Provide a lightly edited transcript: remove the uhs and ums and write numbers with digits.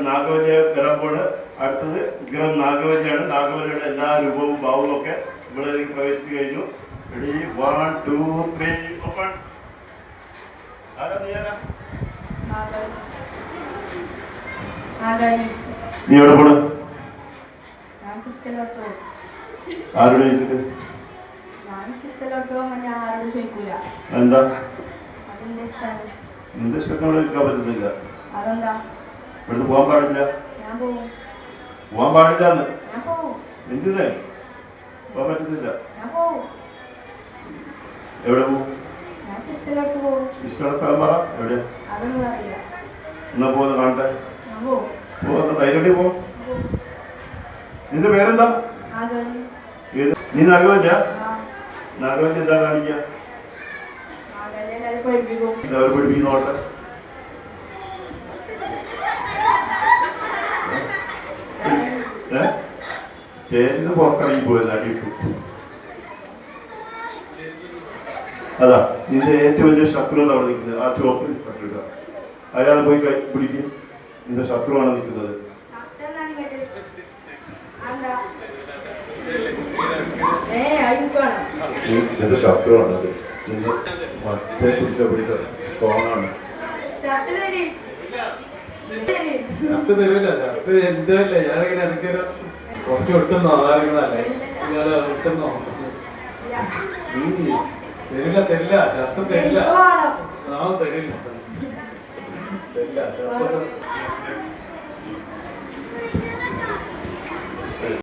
നാഗവല്ലിയെ വരാൻ പോണ്. അടുത്തത് വിഗ്രഹം നാഗവല്ലിയാണ്. നാഗവല്ലിയുടെ എല്ലാ രൂപവും ഭാവവും ഒക്കെ ഇവിടെ പ്രവേശിച്ചു കഴിഞ്ഞു. Ready 1 2 3 open. നീ എവിടെ പോണ്? ആരോട് ചോദിച്ചിട്ട്? എന്താ നിന്റെ ഇഷ്ടത്തോടെ നിൽക്കാൻ പറ്റുന്നില്ല. ഇവിടുന്ന് പോകാൻ പാടില്ല. പോകാൻ പാടില്ലാന്ന് എന്തിനേ പോകാൻ പറ്റുന്നില്ല. എവിടെ പോകും? ഇഷ്ടമുള്ള സ്ഥലം പറ. എവിടെ? എന്നാ പോകുന്ന കാണട്ടെ. പോകുന്ന ധൈര്യം പോ. നിന്റെ പേരെന്താ? നീ നാഗവല്യ? നാഗവല്യ എന്താ കാണിക്കുക? അവർ പഠിപ്പിക്കുന്നോട്ടെ. സ്റ്റേജിന് പുറത്തിറങ്ങി പോയല്ല അടിയിട്ടു. അതാ നിന്റെ ഏറ്റവും വലിയ ശത്രു അവിടെ നിൽക്കുന്നത്. ആ ചോപ്പിൽ കട്ടിടുക. അയാളെ പോയി പിടിക്കും. നിന്റെ ശത്രുവാണ് നിൽക്കുന്നത്. നിന്റെ ശത്രുവാണത്. നിന്നെ മറ്റേ പിടിച്ച സ്ട്രോങ്ങാണ്. ഷർട്ട് തരില്ല. ഷർട്ട് എന്റെ അല്ലേ. ഞാനിങ്ങനെ എനിക്കൊരു കുറച്ച് കൊടുക്കുന്നോ അതായിരുന്നല്ലേ. തരില്ല തരില്ല. ഷർട്ട് തരില്ല. തരില്ല.